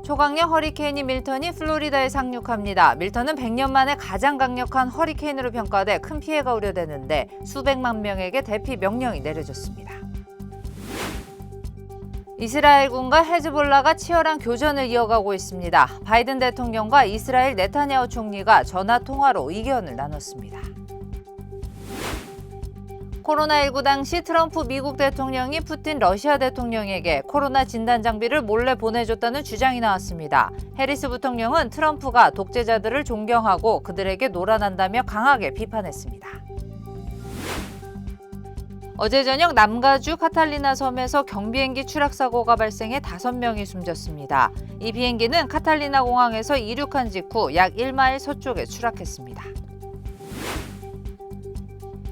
초강력 허리케인인 밀턴이 플로리다에 상륙합니다. 밀턴은 100년 만에 가장 강력한 허리케인으로 평가돼 큰 피해가 우려되는데 수백만 명에게 대피 명령이 내려졌습니다. 이스라엘군과 헤즈볼라가 치열한 교전을 이어가고 있습니다. 바이든 대통령과 이스라엘 네타냐후 총리가 전화 통화로 의견을 나눴습니다. 코로나19 당시 트럼프 미국 대통령이 푸틴 러시아 대통령에게 코로나 진단 장비를 몰래 보내줬다는 주장이 나왔습니다. 해리스 부통령은 트럼프가 독재자들을 존경하고 그들에게 노란한다며 강하게 비판했습니다. 어제 저녁 남가주 카탈리나 섬에서 경비행기 추락 사고가 발생해 5명이 숨졌습니다. 이 비행기는 카탈리나 공항에서 이륙한 직후 약 1마일 서쪽에 추락했습니다.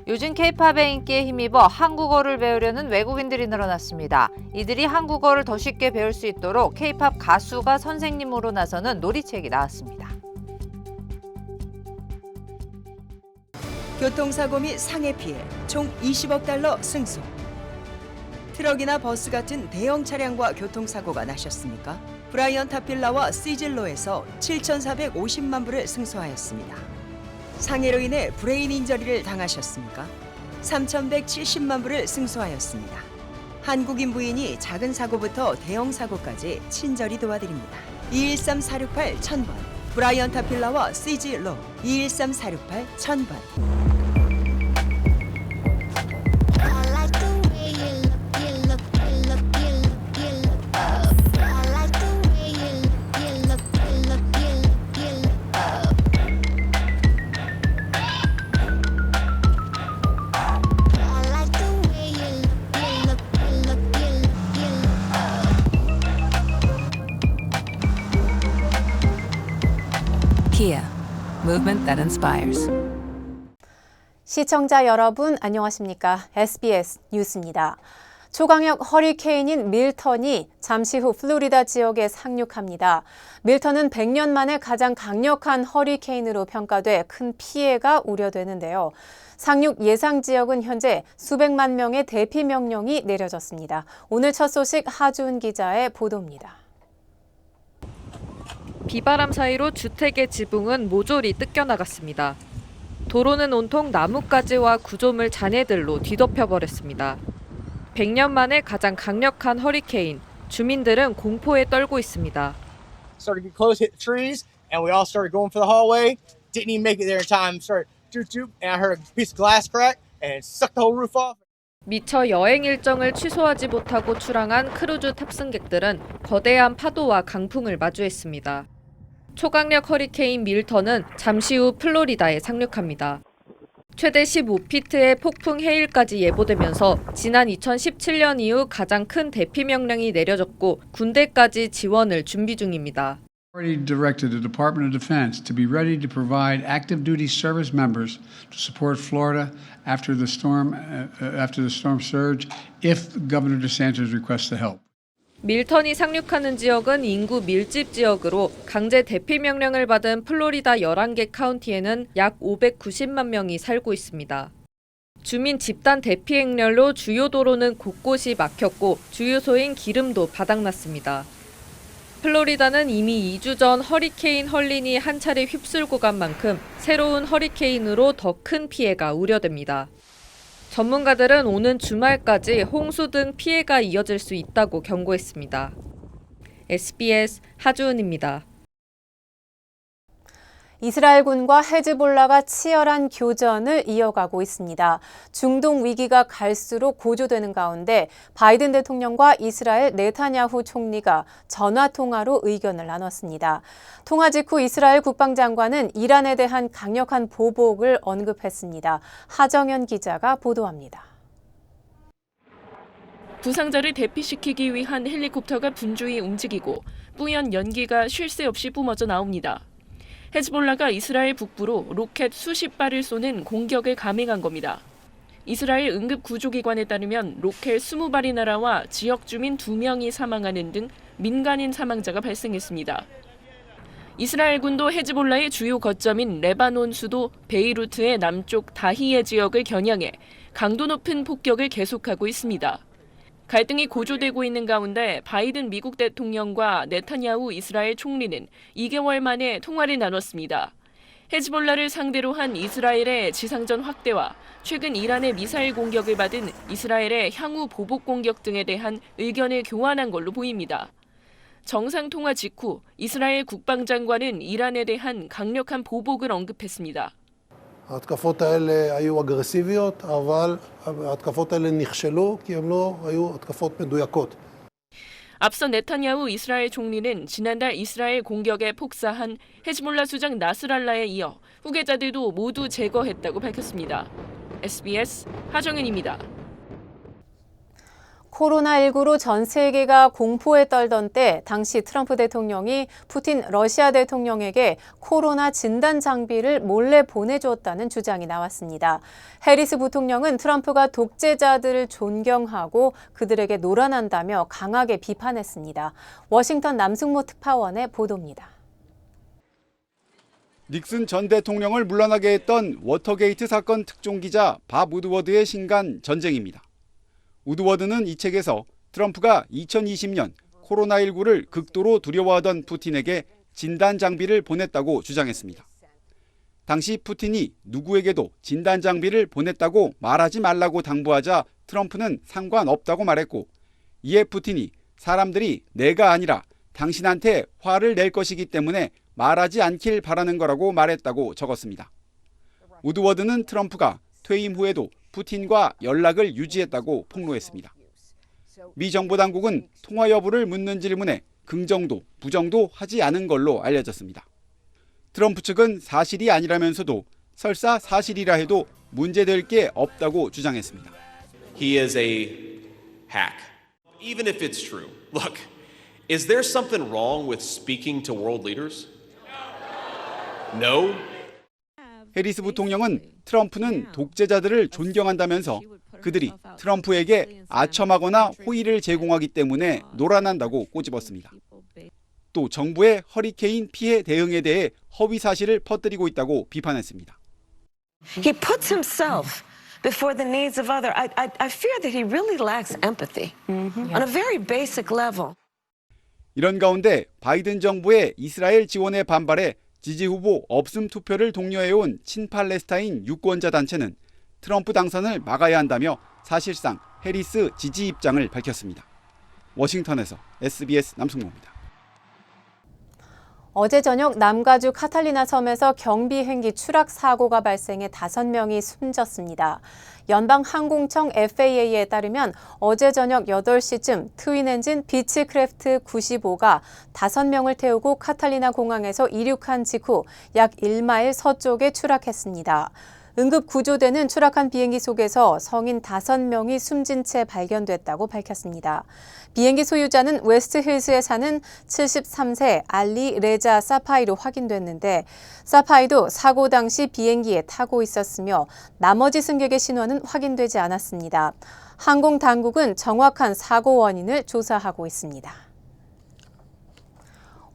요즘 K-팝의 인기에 힘입어 한국어를 배우려는 외국인들이 늘어났습니다. 이들이 한국어를 더 쉽게 배울 수 있도록 K-팝 가수가 선생님으로 나서는 놀이책이 나왔습니다. 교통사고 및 상해 피해 총 20억 달러 승소. 트럭이나 버스 같은 대형 차량과 교통사고가 나셨습니까? 브라이언 타필라와 시즐로에서 7,450만 불을 승소하였습니다. 상해로 인해 브레인 인저리를 당하셨습니까? 3,170만 불을 승소하였습니다. 한국인 부인이 작은 사고부터 대형 사고까지 친절히 도와드립니다. 213-468-1000번 브라이언 타필라와 시즐로 213-468-1000번. Kia, movement that inspires. 시청자 여러분 안녕하십니까? SBS 뉴스입니다. 초강력 허리케인인 밀턴이 잠시 후 플로리다 지역에 상륙합니다. 밀턴은 100년 만에 가장 강력한 허리케인으로 평가돼 큰 피해가 우려되는데요. 상륙 예상 지역은 현재 수백만 명의 대피 명령이 내려졌습니다. 오늘 첫 소식 하주은 기자의 보도입니다. 비바람 사이로 주택의 지붕은 모조리 뜯겨나갔습니다. 도로는 온통 나뭇가지와 구조물 잔해들로 뒤덮여버렸습니다. 100년 만에 가장 강력한 허리케인, 주민들은 공포에 떨고 있습니다. Started to get close, hit the trees, and we all started going for the hallway. Didn't even make it there in time. Started doop doop, and I heard a piece of glass crack and sucked the whole roof off. 미처 여행 일정을 취소하지 못하고 출항한 크루즈 탑승객들은 거대한 파도와 강풍을 마주했습니다. 초강력 허리케인 밀턴은 잠시 후 플로리다에 상륙합니다. 최대 15피트의 폭풍 해일까지 예보되면서 지난 2017년 이후 가장 큰 대피 명령이 내려졌고 군대까지 지원을 준비 중입니다. Already directed the Department of Defense to be ready to provide active duty service members to support Florida after the storm surge if Governor DeSantis requests the help. 밀턴이 상륙하는 지역은 인구 밀집 지역으로 강제 대피 명령을 받은 플로리다 11개 카운티에는 약 590만 명이 살고 있습니다. 주민 집단 대피 행렬로 주요 도로는 곳곳이 막혔고 주유소인 기름도 바닥났습니다. 플로리다는 이미 2주 전 허리케인 헐린이 한 차례 휩쓸고 간 만큼 새로운 허리케인으로 더 큰 피해가 우려됩니다. 전문가들은 오는 주말까지 홍수 등 피해가 이어질 수 있다고 경고했습니다. SBS 하주은입니다. 이스라엘군과 헤즈볼라가 치열한 교전을 이어가고 있습니다. 중동 위기가 갈수록 고조되는 가운데 바이든 대통령과 이스라엘 네타냐후 총리가 전화통화로 의견을 나눴습니다. 통화 직후 이스라엘 국방장관은 이란에 대한 강력한 보복을 언급했습니다. 하정현 기자가 보도합니다. 부상자를 대피시키기 위한 헬리콥터가 분주히 움직이고 뿌연 연기가 쉴 새 없이 뿜어져 나옵니다. 헤즈볼라가 이스라엘 북부로 로켓 수십 발을 쏘는 공격을 감행한 겁니다. 이스라엘 응급구조기관에 따르면 로켓 20발이 날아와 지역 주민 2명이 사망하는 등 민간인 사망자가 발생했습니다. 이스라엘군도 헤즈볼라의 주요 거점인 레바논 수도 베이루트의 남쪽 다히예 지역을 겨냥해 강도 높은 폭격을 계속하고 있습니다. 갈등이 고조되고 있는 가운데 바이든 미국 대통령과 네타냐후 이스라엘 총리는 2개월 만에 통화를 나눴습니다. 헤즈볼라를 상대로 한 이스라엘의 지상전 확대와 최근 이란의 미사일 공격을 받은 이스라엘의 향후 보복 공격 등에 대한 의견을 교환한 걸로 보입니다. 정상통화 직후 이스라엘 국방장관은 이란에 대한 강력한 보복을 언급했습니다. ההתקפות האלה היו אגרסיביות, אבל ההתקפות האלה נכשלו כי הן לא היו התקפות מדויקות. 앞서 네타냐후 이스라엘 총리는 지난달 이스라엘 공격에 폭사한 헤즈볼라 수장 나스랄라에 이어 후계자들도 모두 제거했다고 밝혔습니다. SBS 하정은입니다. 코로나19로 전 세계가 공포에 떨던 때 당시 트럼프 대통령이 푸틴 러시아 대통령에게 코로나 진단 장비를 몰래 보내주었다는 주장이 나왔습니다. 해리스 부통령은 트럼프가 독재자들을 존경하고 그들에게 노란한다며 강하게 비판했습니다. 워싱턴 남승모 특파원의 보도입니다. 닉슨 전 대통령을 물러나게 했던 워터게이트 사건 특종기자 밥 우드워드의 신간 전쟁입니다. 우드워드는 이 책에서 트럼프가 2020년 코로나19를 극도로 두려워하던 푸틴에게 진단 장비를 보냈다고 주장했습니다. 당시 푸틴이 누구에게도 진단 장비를 보냈다고 말하지 말라고 당부하자 트럼프는 상관없다고 말했고, 이에 푸틴이 사람들이 내가 아니라 당신한테 화를 낼 것이기 때문에 말하지 않길 바라는 거라고 말했다고 적었습니다. 우드워드는 트럼프가 퇴임 후에도 푸틴과 연락을 유지했다고 폭로했습니다. 미 정부 당국은 통화 여부를 묻는 질문에 긍정도 부정도 하지 않은 걸로 알려졌습니다. 트럼프 측은 사실이 아니라면서도 설사 사실이라 해도 문제될 게 없다고 주장했습니다. He is a hack. Even if it's true. Look, is there something wrong with speaking to world leaders? No. 해리스 부통령은 트럼프는 독재자들을 존경한다면서 그들이 트럼프에게 아첨하거나 호의를 제공하기 때문에 노란한다고 꼬집었습니다. 또 정부의 허리케인 피해 대응에 대해 허위 사실을 퍼뜨리고 있다고 비판했습니다. He puts himself before the needs of others. I fear that he really lacks empathy on a very basic level. 이런 가운데 바이든 정부의 이스라엘 지원에 반발해 지지 후보 없음 투표를 독려해온 친팔레스타인 유권자 단체는 트럼프 당선을 막아야 한다며 사실상 해리스 지지 입장을 밝혔습니다. 워싱턴에서 SBS 남승모입니다. 어제 저녁 남가주 카탈리나 섬에서 경비행기 추락 사고가 발생해 5명이 숨졌습니다. 연방항공청 FAA에 따르면 어제 저녁 8시쯤 트윈엔진 비치크래프트 95가 5명을 태우고 카탈리나 공항에서 이륙한 직후 약 1마일 서쪽에 추락했습니다. 응급 구조대는 추락한 비행기 속에서 성인 5명이 숨진 채 발견됐다고 밝혔습니다. 비행기 소유자는 웨스트힐스에 사는 73세 알리 레자 사파이로 확인됐는데, 사파이도 사고 당시 비행기에 타고 있었으며 나머지 승객의 신원은 확인되지 않았습니다. 항공 당국은 정확한 사고 원인을 조사하고 있습니다.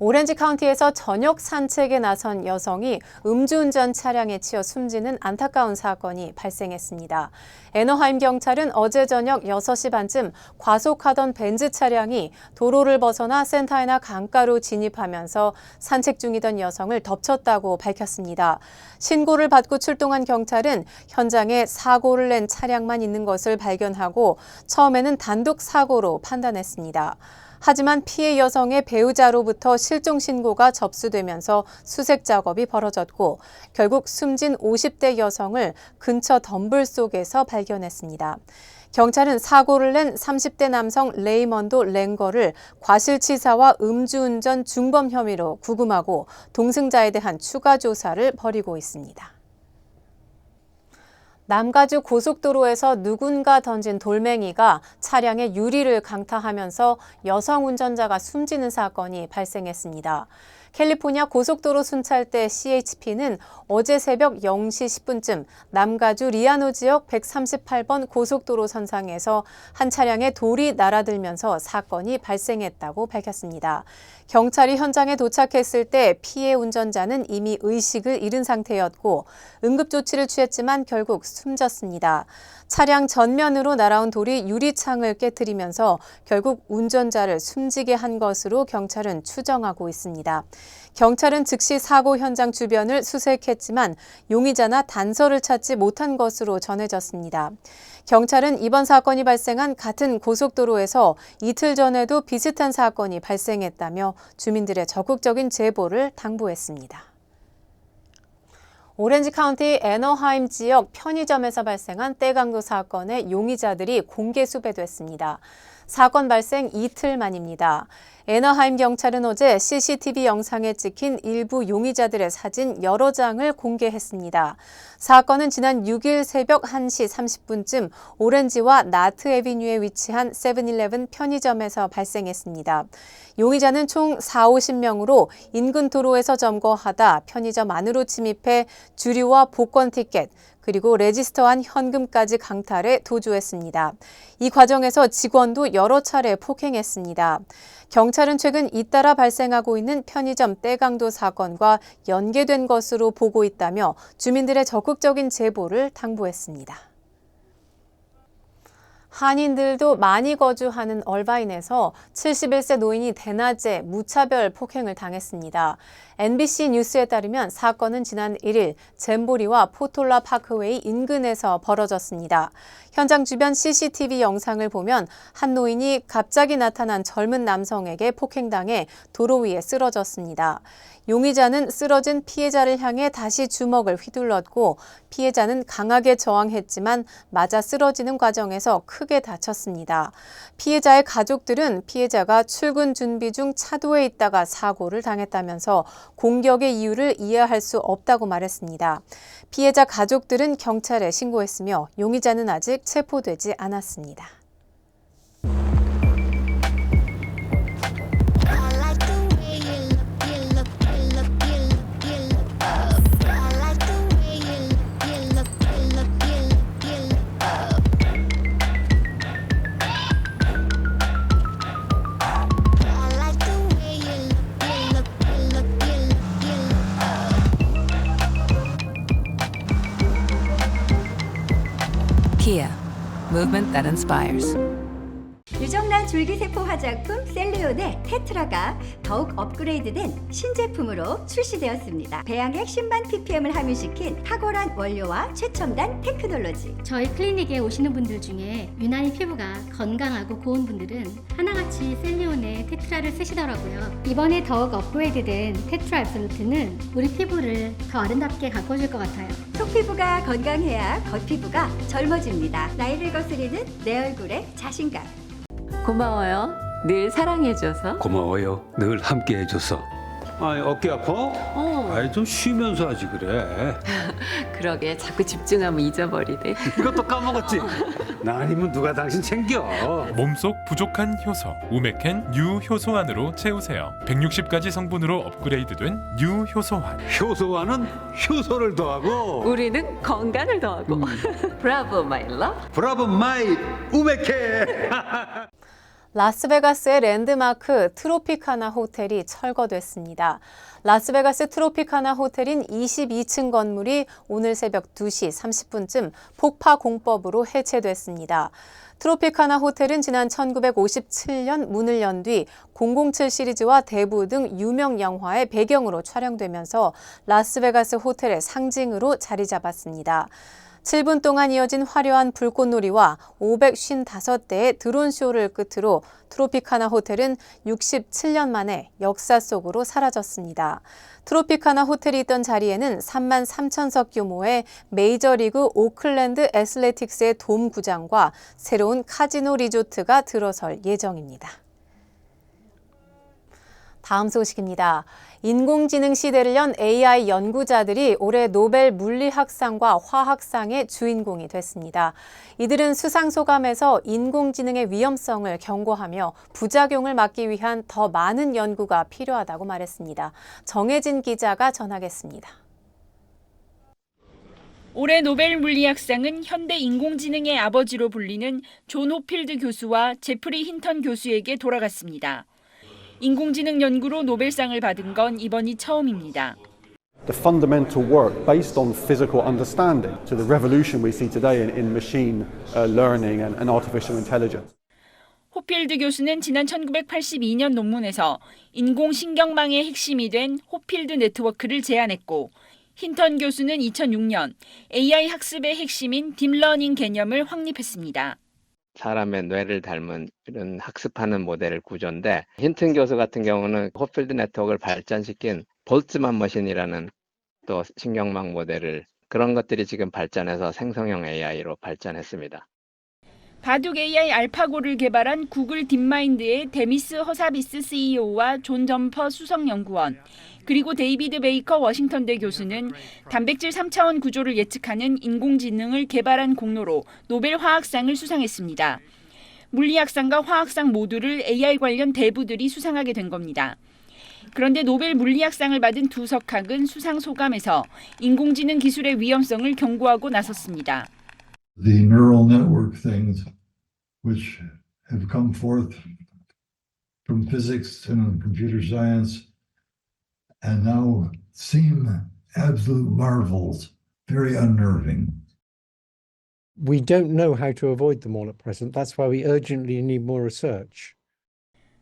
오렌지 카운티에서 저녁 산책에 나선 여성이 음주운전 차량에 치여 숨지는 안타까운 사건이 발생했습니다. 애너하임 경찰은 어제 저녁 6시 반쯤 과속하던 벤츠 차량이 도로를 벗어나 센타이나 강가로 진입하면서 산책 중이던 여성을 덮쳤다고 밝혔습니다. 신고를 받고 출동한 경찰은 현장에 사고를 낸 차량만 있는 것을 발견하고 처음에는 단독 사고로 판단했습니다. 하지만 피해 여성의 배우자로부터 실종 신고가 접수되면서 수색 작업이 벌어졌고 결국 숨진 50대 여성을 근처 덤불 속에서 발견했습니다. 경찰은 사고를 낸 30대 남성 레이먼드 랭거를 과실치사와 음주운전 중범 혐의로 구금하고 동승자에 대한 추가 조사를 벌이고 있습니다. 남가주 고속도로에서 누군가 던진 돌멩이가 차량의 유리를 강타하면서 여성 운전자가 숨지는 사건이 발생했습니다. 캘리포니아 고속도로 순찰대 CHP는 어제 새벽 0시 10분쯤 남가주 리아노 지역 138번 고속도로 선상에서 한 차량에 돌이 날아들면서 사건이 발생했다고 밝혔습니다. 경찰이 현장에 도착했을 때 피해 운전자는 이미 의식을 잃은 상태였고 응급조치를 취했지만 결국 숨졌습니다. 차량 전면으로 날아온 돌이 유리창을 깨트리면서 결국 운전자를 숨지게 한 것으로 경찰은 추정하고 있습니다. 경찰은 즉시 사고 현장 주변을 수색했지만 용의자나 단서를 찾지 못한 것으로 전해졌습니다. 경찰은 이번 사건이 발생한 같은 고속도로에서 이틀 전에도 비슷한 사건이 발생했다며 주민들의 적극적인 제보를 당부했습니다. 오렌지 카운티 애너하임 지역 편의점에서 발생한 떼강도 사건의 용의자들이 공개 수배됐습니다. 사건 발생 이틀 만입니다. 애너하임 경찰은 어제 CCTV 영상에 찍힌 일부 용의자들의 사진 여러 장을 공개했습니다. 사건은 지난 6일 새벽 1시 30분쯤 오렌지와 나트 애비뉴에 위치한 세븐일레븐 편의점에서 발생했습니다. 용의자는 총 4, 50명으로 인근 도로에서 점거하다 편의점 안으로 침입해 주류와 복권 티켓, 그리고 레지스터한 현금까지 강탈해 도주했습니다. 이 과정에서 직원도 여러 차례 폭행했습니다. 경찰은 최근 잇따라 발생하고 있는 편의점 떼강도 사건과 연계된 것으로 보고 있다며 주민들의 적극적인 제보를 당부했습니다. 한인들도 많이 거주하는 얼바인에서 71세 노인이 대낮에 무차별 폭행을 당했습니다. NBC 뉴스에 따르면 사건은 지난 1일 잼보리와 포톨라 파크웨이 인근에서 벌어졌습니다. 현장 주변 CCTV 영상을 보면 한 노인이 갑자기 나타난 젊은 남성에게 폭행당해 도로 위에 쓰러졌습니다. 용의자는 쓰러진 피해자를 향해 다시 주먹을 휘둘렀고 피해자는 강하게 저항했지만 맞아 쓰러지는 과정에서 크게 다쳤습니다. 피해자의 가족들은 피해자가 출근 준비 중 차도에 있다가 사고를 당했다면서 공격의 이유를 이해할 수 없다고 말했습니다. 피해자 가족들은 경찰에 신고했으며 용의자는 아직 체포되지 않았습니다. Kia, movement that inspires. 유정란 줄기세포 화장품 셀리온의 테트라가 더욱 업그레이드된 신제품으로 출시되었습니다. 배양액 10만 ppm을 함유시킨 탁월한 원료와 최첨단 테크놀로지. 저희 클리닉에 오시는 분들 중에 유난히 피부가 건강하고 고운 분들은 하나같이 셀리온의 테트라를 쓰시더라고요. 이번에 더욱 업그레이드된 테트라 앱솔루트는 우리 피부를 더 아름답게 가꿔줄 것 같아요. 속피부가 건강해야 겉피부가 젊어집니다. 나이를 거스리는 내 얼굴에 자신감. 고마워요. 늘 사랑해줘서. 고마워요. 늘 함께해줘서. 아이, 어깨 아파? 아이, 좀 쉬면서 하지 그래. 그러게 자꾸 집중하면 잊어버리네. 이것도 까먹었지? 나 아니면 누가 당신 챙겨. 몸속 부족한 효소 우메켄 뉴 효소환으로 채우세요. 160가지 성분으로 업그레이드된 뉴 효소환. 효소환은 효소를 더하고 우리는 건강을 더하고. 브라보 마이 러브. 브라보 마이 우메켄. 라스베가스의 랜드마크 트로피카나 호텔이 철거됐습니다. 라스베가스 트로피카나 호텔인 22층 건물이 오늘 새벽 2시 30분쯤 폭파 공법으로 해체됐습니다. 트로피카나 호텔은 지난 1957년 문을 연 뒤 007 시리즈와 대부 등 유명 영화의 배경으로 촬영되면서 라스베가스 호텔의 상징으로 자리 잡았습니다. 7분 동안 이어진 화려한 불꽃놀이와 555대의 드론쇼를 끝으로 트로피카나 호텔은 67년 만에 역사 속으로 사라졌습니다. 트로피카나 호텔이 있던 자리에는 3만 3천석 규모의 메이저리그 오클랜드 애슬레틱스의 돔 구장과 새로운 카지노 리조트가 들어설 예정입니다. 다음 소식입니다. 인공지능 시대를 연 AI 연구자들이 올해 노벨 물리학상과 화학상의 주인공이 됐습니다. 이들은 수상 소감에서 인공지능의 위험성을 경고하며 부작용을 막기 위한 더 많은 연구가 필요하다고 말했습니다. 정혜진 기자가 전하겠습니다. 올해 노벨 물리학상은 현대 인공지능의 아버지로 불리는 존 호필드 교수와 제프리 힌턴 교수에게 돌아갔습니다. 인공지능 연구로 노벨상을 받은 건 이번이 처음입니다. The fundamental work based on physical understanding to the revolution we see today in machine learning and artificial intelligence. 호필드 교수는 지난 1982년 논문에서 인공신경망의 핵심이 된 호필드 네트워크를 제안했고, 힌턴 교수는 2006년 AI 학습의 핵심인 딥러닝 개념을 확립했습니다. 사람의 뇌를 닮은 이런 학습하는 모델 구조인데, 힌튼 교수 같은 경우는 호필드 네트워크를 발전시킨 볼츠만 머신이라는 또 신경망 모델을, 그런 것들이 지금 발전해서 생성형 AI로 발전했습니다. 바둑 AI 알파고를 개발한 구글 딥마인드의 데미스 허사비스 CEO와 존 점퍼 수석연구원, 그리고 데이비드 베이커 워싱턴대 교수는 단백질 3차원 구조를 예측하는 인공지능을 개발한 공로로 노벨 화학상을 수상했습니다. 물리학상과 화학상 모두를 AI 관련 대부들이 수상하게 된 겁니다. 그런데 노벨 물리학상을 받은 두 석학은 수상 소감에서 인공지능 기술의 위험성을 경고하고 나섰습니다. The neural network things which have come forth from physics and computer science and now seem absolute marvels, very unnerving. We don't know how to avoid them all at present. That's why we urgently need more research.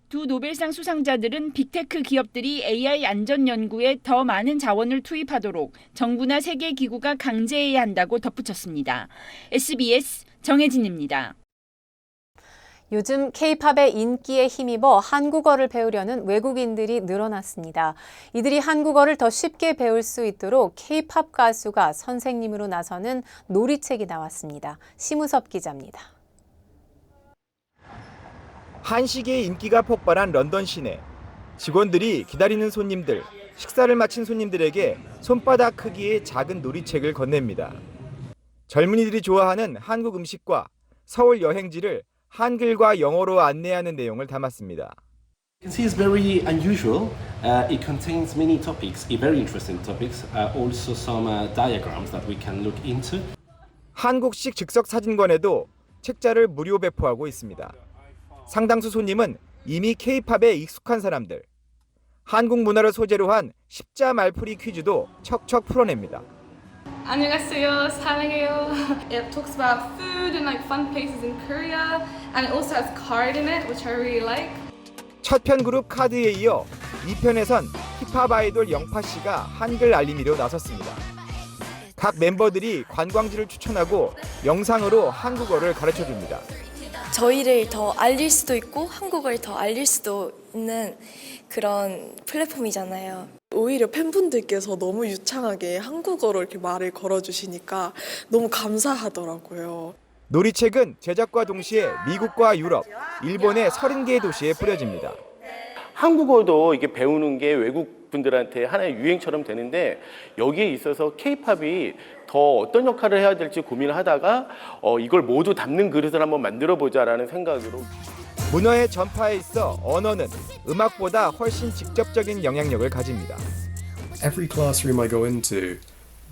두 노벨상 수상자들은 빅테크 기업들이 AI 안전 연구에 더 많은 자원을 투입하도록 정부나 세계 기구가 강제해야 한다고 덧붙였습니다. SBS 정혜진입니다. 요즘 K-팝의 인기에 힘입어 한국어를 배우려는 외국인들이 늘어났습니다. 이들이 한국어를 더 쉽게 배울 수 있도록 K-팝 가수가 선생님으로 나서는 놀이책이 나왔습니다. 심우섭 기자입니다. 한식의 인기가 폭발한 런던 시내. 직원들이 기다리는 손님들, 식사를 마친 손님들에게 손바닥 크기의 작은 놀이책을 건넵니다. 젊은이들이 좋아하는 한국 음식과 서울 여행지를 한글과 영어로 안내하는 내용을 담았습니다. You can see it's very unusual. It contains many topics, very interesting topics, also some diagrams that we can look into. 한국식 즉석 사진관에도 책자를 무료 배포하고 있습니다. 상당수 손님은 이미 K-팝에 익숙한 사람들. 한국 문화를 소재로 한 십자 말풀이 퀴즈도 척척 풀어냅니다. 안녕하세요, 사랑해요. It talks about food and like fun places in Korea, and it also has card in it, which I really like. 첫 편 그룹 카드에 이어 2편에선 힙합 아이돌 영파 씨가 한글 알림이로 나섰습니다. 각 멤버들이 관광지를 추천하고 영상으로 한국어를 가르쳐 줍니다. 저희를 더 알릴 수도 있고 한국어를 더 알릴 수도 있는 그런 플랫폼이잖아요. 오히려 팬분들께서 너무 유창하게 한국어로 이렇게 말을 걸어주시니까 너무 감사하더라고요. 놀이책은 제작과 동시에 미국과 유럽, 일본의 30개의 도시에 뿌려집니다. 한국어도 이게 배우는 게 외국 분들한테 하나의 유행처럼 되는데, 여기에 있어서 K-팝이 더 어떤 역할을 해야 될지 고민을 하다가 이걸 모두 담는 그릇을 한번 만들어 보자라는 생각으로. 문화의 전파에 있어 언어는 음악보다 훨씬 직접적인 영향력을 가집니다. Every classroom I go into,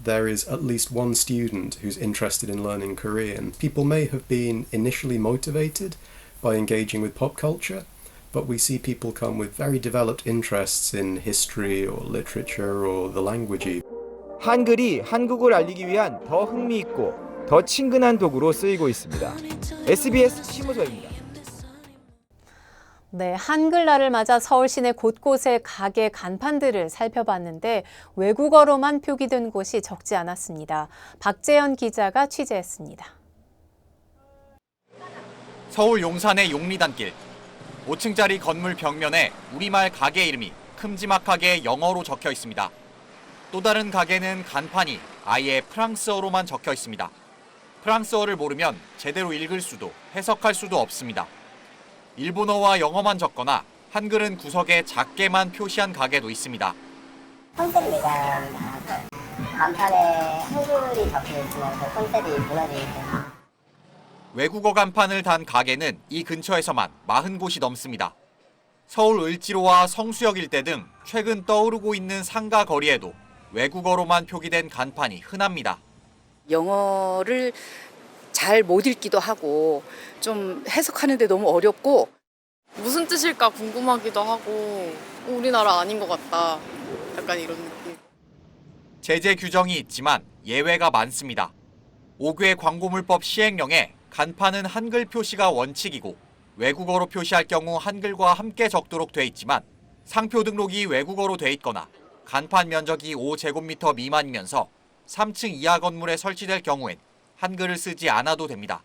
there is at least one student who's interested in learning Korean. People may have been initially motivated by engaging with pop culture, but we see people come with very developed interests in history or literature or the language. 한글이 한국을 알리기 위한 더 흥미있고 더 친근한 도구로 쓰이고 있습니다. SBS 심우서입니다. 네, 한글날을 맞아 서울 시내 곳곳의 가게 간판들을 살펴봤는데 외국어로만 표기된 곳이 적지 않았습니다. 박재현 기자가 취재했습니다. 서울 용산의 용리단길. 5층짜리 건물 벽면에 우리말 가게 이름이 큼지막하게 영어로 적혀 있습니다. 또 다른 가게는 간판이 아예 프랑스어로만 적혀 있습니다. 프랑스어를 모르면 제대로 읽을 수도 해석할 수도 없습니다. 일본어와 영어만 적거나 한글은 구석에 작게만 표시한 가게도 있습니다. 컨셉이가 간판에 한글이 적혀있으면 그 컨셉이 무너지기 때문에. 외국어 간판을 단 가게는 이 근처에서만 40곳이 넘습니다. 서울 을지로와 성수역 일대 등 최근 떠오르고 있는 상가 거리에도 외국어로만 표기된 간판이 흔합니다. 영어를 잘 못 읽기도 하고 좀 해석하는데 너무 어렵고 무슨 뜻일까 궁금하기도 하고 우리나라 아닌 것 같다. 약간 이런 느낌. 제재 규정이 있지만 예외가 많습니다. 5개 광고물법 시행령에 간판은 한글 표시가 원칙이고 외국어로 표시할 경우 한글과 함께 적도록 돼 있지만 상표 등록이 외국어로 돼 있거나 간판 면적이 5제곱미터 미만이면서 3층 이하 건물에 설치될 경우엔 한글을 쓰지 않아도 됩니다.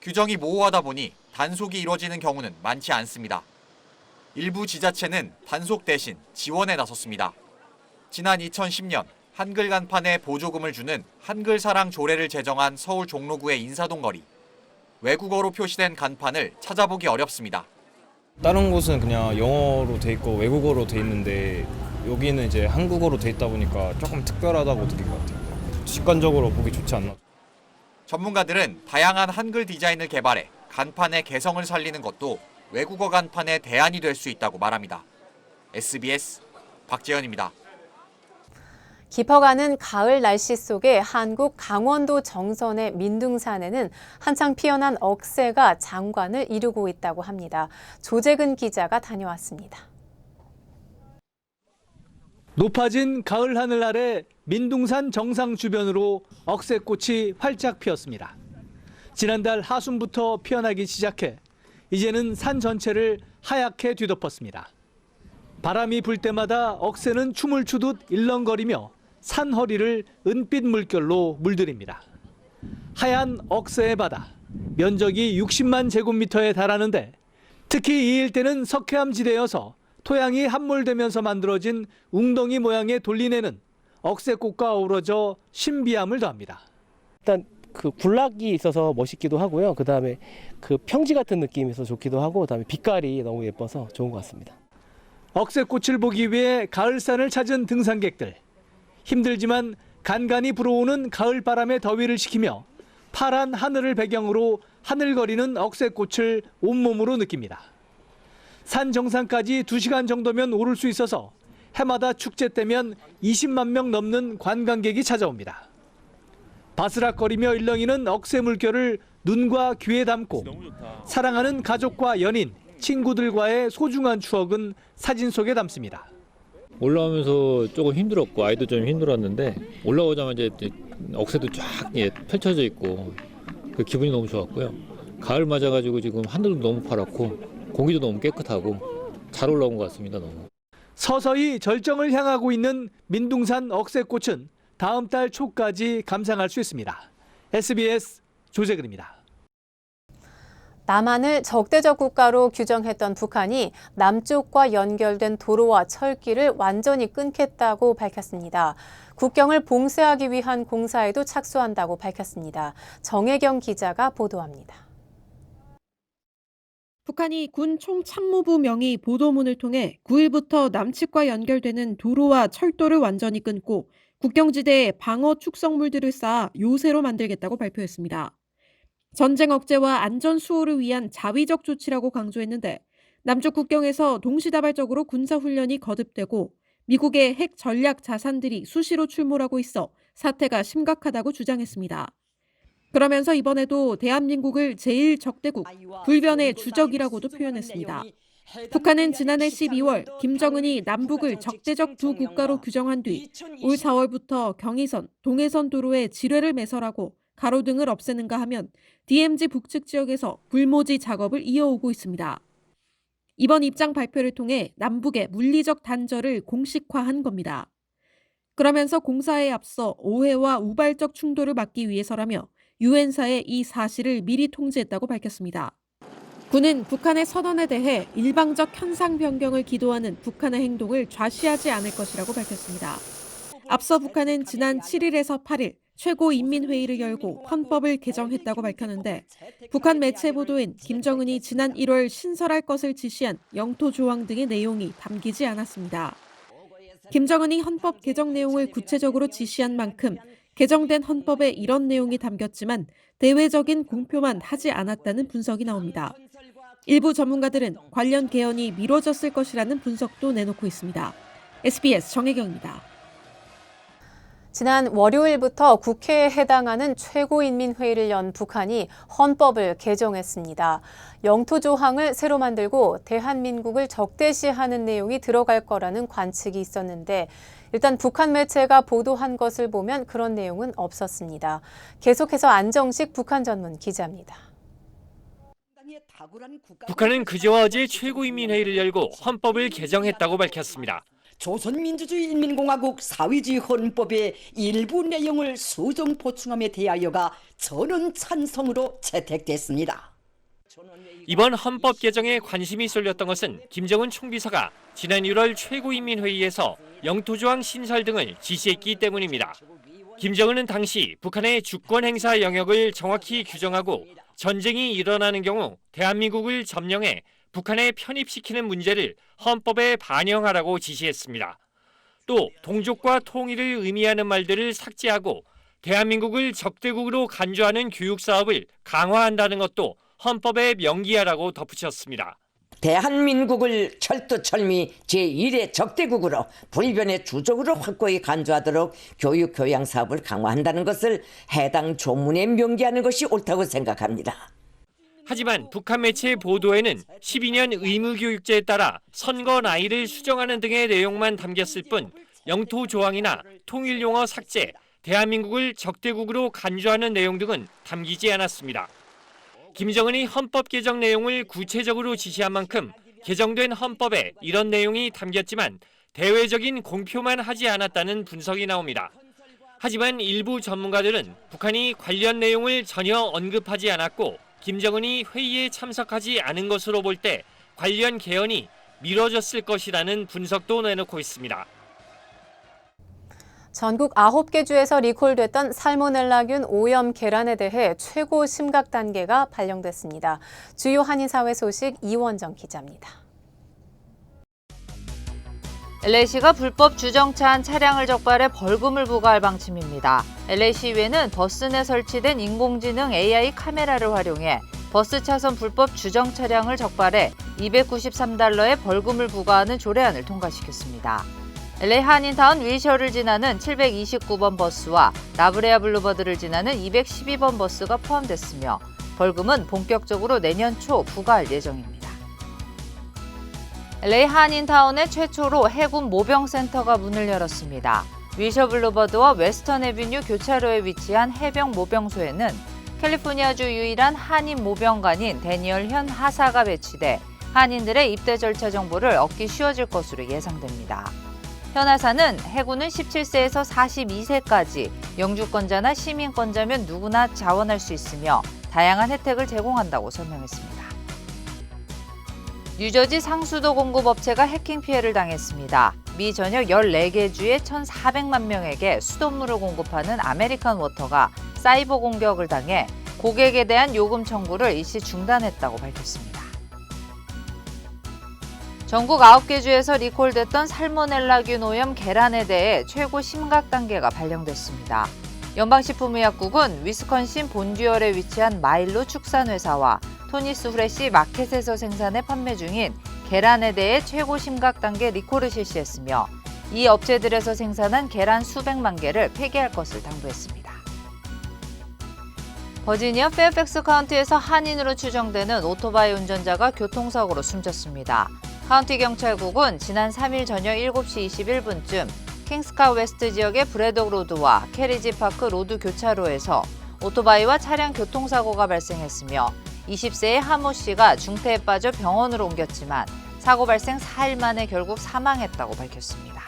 규정이 모호하다 보니 단속이 이루어지는 경우는 많지 않습니다. 일부 지자체는 단속 대신 지원에 나섰습니다. 지난 2010년 한글 간판에 보조금을 주는 한글사랑 조례를 제정한 서울 종로구의 인사동 거리. 외국어로 표시된 간판을 찾아보기 어렵습니다. 다른 곳은 그냥 영어로 돼 있고 외국어로 돼 있는데 여기는 이제 한국어로 돼 있다 보니까 조금 특별하다고 느낀 것 같아요. 직관적으로 보기 좋지 않나. 전문가들은 다양한 한글 디자인을 개발해 간판의 개성을 살리는 것도 외국어 간판의 대안이 될 수 있다고 말합니다. SBS 박재현입니다. 깊어가는 가을 날씨 속에 한국 강원도 정선의 민둥산에는 한창 피어난 억새가 장관을 이루고 있다고 합니다. 조재근 기자가 다녀왔습니다. 높아진 가을 하늘 아래 민둥산 정상 주변으로 억새꽃이 활짝 피었습니다. 지난달 하순부터 피어나기 시작해 이제는 산 전체를 하얗게 뒤덮었습니다. 바람이 불 때마다 억새는 춤을 추듯 일렁거리며 산 허리를 은빛 물결로 물들입니다. 하얀 억새의 바다, 면적이 60만 제곱미터에 달하는데 특히 이 일대는 석회암 지대여서 토양이 함몰되면서 만들어진 웅덩이 모양의 돌리내는 억새꽃과 어우러져 신비함을 더합니다. 일단 그 군락이 있어서 멋있기도 하고요. 그다음에 그 평지 같은 느낌이 있어서 좋기도 하고 그다음에 빛깔이 너무 예뻐서 좋은 것 같습니다. 억새꽃을 보기 위해 가을산을 찾은 등산객들. 힘들지만 간간히 불어오는 가을 바람의 더위를 식히며 파란 하늘을 배경으로 하늘거리는 억새꽃을 온몸으로 느낍니다. 산 정상까지 2시간 정도면 오를 수 있어서 해마다 축제 때면 20만 명 넘는 관광객이 찾아옵니다. 바스락거리며 일렁이는 억새 물결을 눈과 귀에 담고 사랑하는 가족과 연인, 친구들과의 소중한 추억은 사진 속에 담습니다. 올라오면서 조금 힘들었고 아이도 좀 힘들었는데 올라오자마자 억새도 쫙 펼쳐져 있고 그 기분이 너무 좋았고요. 가을 맞아가지고 지금 하늘도 너무 파랗고 공기도 너무 깨끗하고 잘 올라온 것 같습니다. 너무. 서서히 절정을 향하고 있는 민둥산 억새꽃은 다음 달 초까지 감상할 수 있습니다. SBS 조재근입니다. 남한을 적대적 국가로 규정했던 북한이 남쪽과 연결된 도로와 철길을 완전히 끊겠다고 밝혔습니다. 국경을 봉쇄하기 위한 공사에도 착수한다고 밝혔습니다. 정혜경 기자가 보도합니다. 북한이 군 총참모부 명의 보도문을 통해 9일부터 남측과 연결되는 도로와 철도를 완전히 끊고 국경지대에 방어 축성물들을 쌓아 요새로 만들겠다고 발표했습니다. 전쟁 억제와 안전 수호를 위한 자위적 조치라고 강조했는데 남쪽 국경에서 동시다발적으로 군사훈련이 거듭되고 미국의 핵 전략 자산들이 수시로 출몰하고 있어 사태가 심각하다고 주장했습니다. 그러면서 이번에도 대한민국을 제1적대국, 불변의 주적이라고도 표현했습니다. 북한은 지난해 12월 김정은이 남북을 적대적 두 국가로 규정한 뒤 올 4월부터 경의선, 동해선 도로에 지뢰를 매설하고 가로등을 없애는가 하면 DMZ 북측 지역에서 불모지 작업을 이어오고 있습니다. 이번 입장 발표를 통해 남북의 물리적 단절을 공식화한 겁니다. 그러면서 공사에 앞서 오해와 우발적 충돌을 막기 위해서라며 유엔사에 이 사실을 미리 통지했다고 밝혔습니다. 군은 북한의 선언에 대해 일방적 현상 변경을 기도하는 북한의 행동을 좌시하지 않을 것이라고 밝혔습니다. 앞서 북한은 지난 7일에서 8일 최고인민회의를 열고 헌법을 개정했다고 밝혔는데 북한 매체 보도엔 김정은이 지난 1월 신설할 것을 지시한 영토 조항 등의 내용이 담기지 않았습니다. 김정은이 헌법 개정 내용을 구체적으로 지시한 만큼 개정된 헌법에 이런 내용이 담겼지만 대외적인 공표만 하지 않았다는 분석이 나옵니다. 일부 전문가들은 관련 개헌이 미뤄졌을 것이라는 분석도 내놓고 있습니다. SBS 정혜경입니다. 지난 월요일부터 국회에 해당하는 최고인민회의를 연 북한이 헌법을 개정했습니다. 영토 조항을 새로 만들고 대한민국을 적대시하는 내용이 들어갈 거라는 관측이 있었는데 일단 북한 매체가 보도한 것을 보면 그런 내용은 없었습니다. 계속해서 안정식 북한 전문 기자입니다. 북한은 그제와 어제 최고인민회의를 열고 헌법을 개정했다고 밝혔습니다. 조선민주주의인민공화국 사회주의 헌법의 일부 내용을 수정 보충함에 대하여가 전원 찬성으로 채택됐습니다. 이번 헌법 개정에 관심이 쏠렸던 것은 김정은 총비서가 지난 1월 최고인민회의에서 영토조항 신설 등을 지시했기 때문입니다. 김정은은 당시 북한의 주권 행사 영역을 정확히 규정하고 전쟁이 일어나는 경우 대한민국을 점령해 북한에 편입시키는 문제를 헌법에 반영하라고 지시했습니다. 또 동족과 통일을 의미하는 말들을 삭제하고 대한민국을 적대국으로 간주하는 교육사업을 강화한다는 것도 헌법에 명기하라고 덧붙였습니다. 대한민국을 철두철미 제1의 적대국으로 불변의 주적으로 확고히 간주하도록 교육 교양 사업을 강화한다는 것을 해당 조문에 명기하는 것이 옳다고 생각합니다. 하지만 북한 매체 보도에는 12년 의무교육제에 따라 선거 나이를 수정하는 등의 내용만 담겼을 뿐 영토 조항이나 통일 용어 삭제, 대한민국을 적대국으로 간주하는 내용 등은 담기지 않았습니다. 김정은이 헌법 개정 내용을 구체적으로 지시한 만큼 개정된 헌법에 이런 내용이 담겼지만 대외적인 공표만 하지 않았다는 분석이 나옵니다. 하지만 일부 전문가들은 북한이 관련 내용을 전혀 언급하지 않았고 김정은이 회의에 참석하지 않은 것으로 볼 때 관련 개헌이 미뤄졌을 것이라는 분석도 내놓고 있습니다. 전국 9개 주에서 리콜됐던 살모넬라균 오염 계란에 대해 최고 심각 단계가 발령됐습니다. 주요 한인사회 소식 이원정 기자입니다. LA시가 불법 주정차한 차량을 적발해 벌금을 부과할 방침입니다. LA시의회는 버스 내 설치된 인공지능 AI 카메라를 활용해 버스 차선 불법 주정 차량을 적발해 $293의 벌금을 부과하는 조례안을 통과시켰습니다. LA 한인타운 위셔를 지나는 729번 버스와 라브레아 블루버드를 지나는 212번 버스가 포함됐으며 벌금은 본격적으로 내년 초 부과할 예정입니다. LA 한인타운에 최초로 해군 모병센터가 문을 열었습니다. 위셔 블루버드와 웨스턴 애비뉴 교차로에 위치한 해병 모병소에는 캘리포니아주 유일한 한인 모병관인 데니얼 현 하사가 배치돼 한인들의 입대 절차 정보를 얻기 쉬워질 것으로 예상됩니다. 현 하사는 해군은 17세에서 42세까지 영주권자나 시민권자면 누구나 자원할 수 있으며 다양한 혜택을 제공한다고 설명했습니다. 뉴저지 상수도 공급업체가 해킹 피해를 당했습니다. 미 전역 14개 주의 1,400만 명에게 수돗물을 공급하는 아메리칸 워터가 사이버 공격을 당해 고객에 대한 요금 청구를 일시 중단했다고 밝혔습니다. 전국 9개 주에서 리콜됐던 살모넬라균 오염 계란에 대해 최고 심각 단계가 발령됐습니다. 연방식품의약국은 위스콘신 본듀얼에 위치한 마일로 축산회사와 토니스 후레쉬 마켓에서 생산해 판매 중인 계란에 대해 최고 심각 단계 리콜을 실시했으며 이 업체들에서 생산한 계란 수백만 개를 폐기할 것을 당부했습니다. 버지니아 페어팩스 카운티에서 한인으로 추정되는 오토바이 운전자가 교통사고로 숨졌습니다. 카운티 경찰국은 지난 3일 저녁 7시 21분쯤 킹스카 웨스트 지역의 브래독 로드와 캐리지 파크 로드 교차로에서 오토바이와 차량 교통사고가 발생했으며 20세의 하모 씨가 중태에 빠져 병원으로 옮겼지만 사고 발생 4일 만에 결국 사망했다고 밝혔습니다.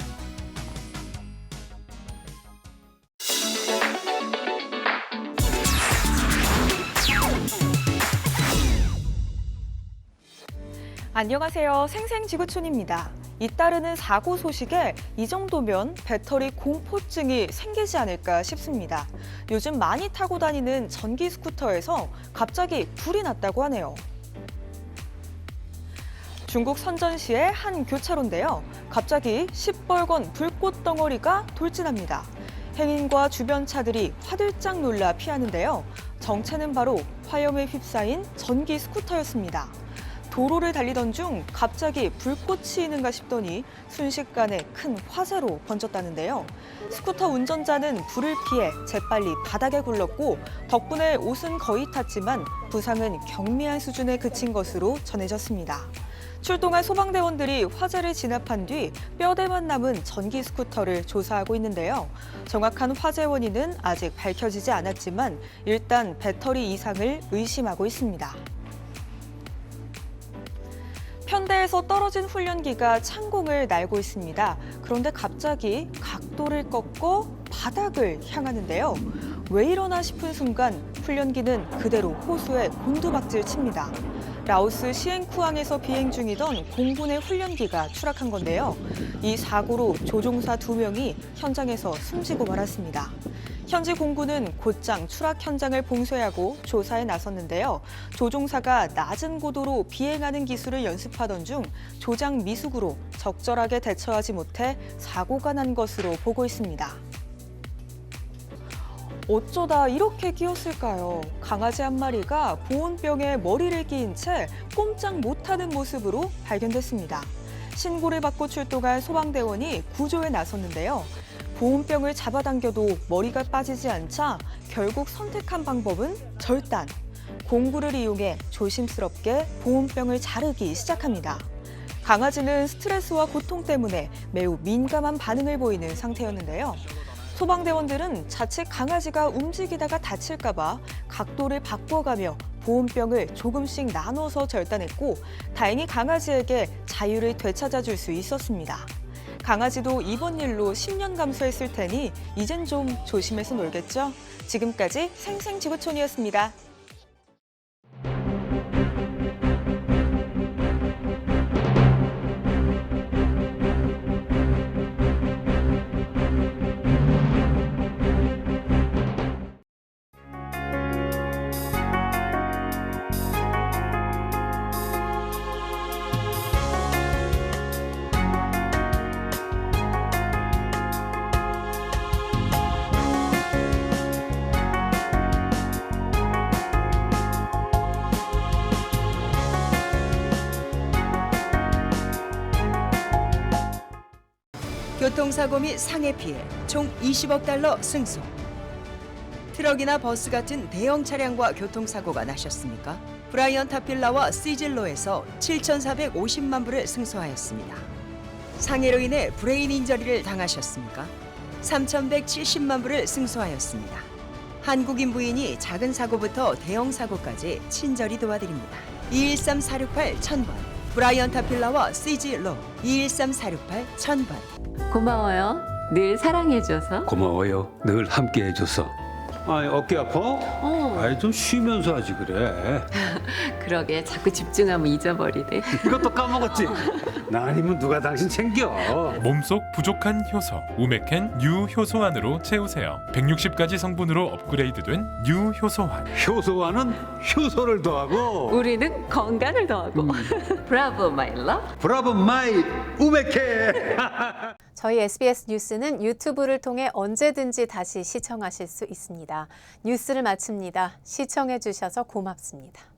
안녕하세요. 생생지구촌입니다. 잇따르는 사고 소식에 이 정도면 배터리 공포증이 생기지 않을까 싶습니다. 요즘 많이 타고 다니는 전기 스쿠터에서 갑자기 불이 났다고 하네요. 중국 선전시의 한 교차로인데요. 갑자기 시뻘건 불꽃 덩어리가 돌진합니다. 행인과 주변 차들이 화들짝 놀라 피하는데요. 정체는 바로 화염에 휩싸인 전기 스쿠터였습니다. 도로를 달리던 중 갑자기 불꽃이 있는가 싶더니 순식간에 큰 화재로 번졌다는데요. 스쿠터 운전자는 불을 피해 재빨리 바닥에 굴렀고 덕분에 옷은 거의 탔지만 부상은 경미한 수준에 그친 것으로 전해졌습니다. 출동한 소방대원들이 화재를 진압한 뒤 뼈대만 남은 전기 스쿠터를 조사하고 있는데요. 정확한 화재 원인은 아직 밝혀지지 않았지만 일단 배터리 이상을 의심하고 있습니다. 편대에서 떨어진 훈련기가 창공을 날고 있습니다. 그런데 갑자기 각도를 꺾어 바닥을 향하는데요. 왜 이러나 싶은 순간 훈련기는 그대로 호수에 곤두박질 칩니다. 라오스 시엔쿠항에서 비행 중이던 공군의 훈련기가 추락한 건데요. 이 사고로 조종사 2명이 현장에서 숨지고 말았습니다. 현지 공군은 곧장 추락 현장을 봉쇄하고 조사에 나섰는데요. 조종사가 낮은 고도로 비행하는 기술을 연습하던 중 조작 미숙으로 적절하게 대처하지 못해 사고가 난 것으로 보고 있습니다. 어쩌다 이렇게 끼었을까요? 강아지 한 마리가 보온병에 머리를 끼인 채 꼼짝 못하는 모습으로 발견됐습니다. 신고를 받고 출동한 소방대원이 구조에 나섰는데요. 보온병을 잡아당겨도 머리가 빠지지 않자 결국 선택한 방법은 절단. 공구를 이용해 조심스럽게 보온병을 자르기 시작합니다. 강아지는 스트레스와 고통 때문에 매우 민감한 반응을 보이는 상태였는데요. 소방대원들은 자칫 강아지가 움직이다가 다칠까 봐 각도를 바꿔가며 보온병을 조금씩 나눠서 절단했고 다행히 강아지에게 자유를 되찾아줄 수 있었습니다. 강아지도 이번 일로 10년 감수했을 테니 이젠 좀 조심해서 놀겠죠? 지금까지 생생지구촌이었습니다. 교통사고 및 상해 피해 총 20억 달러 승소. 트럭이나 버스 같은 대형 차량과 교통사고가 나셨습니까? 브라이언 타필라와 시즐로에서 7,450만 불을 승소하였습니다. 상해로 인해 브레인 인저리를 당하셨습니까? 3,170만 불을 승소하였습니다. 한국인 부인이 작은 사고부터 대형 사고까지 친절히 도와드립니다. 213-468-1000번 브라이언 타필라와 시즐로 213-468-1000번. 고마워요. 늘 사랑해줘서. 고마워요. 늘 함께해줘서. 아니 어깨 아파? 아니 좀 쉬면서 하지 그래. 그러게 자꾸 집중하면 잊어버리네. 이것도 까먹었지? 나 아니면 누가 당신 챙겨. 몸속 부족한 효소 우메켄 뉴 효소환으로 채우세요. 160가지 성분으로 업그레이드된 뉴 효소환. 효소환은 효소를 더하고 우리는 건강을 더하고. 브라보 마이 러브. 브라보 마이 우메켄. 저희 SBS 뉴스는 유튜브를 통해 언제든지 다시 시청하실 수 있습니다. 뉴스를 마칩니다. 시청해 주셔서 고맙습니다.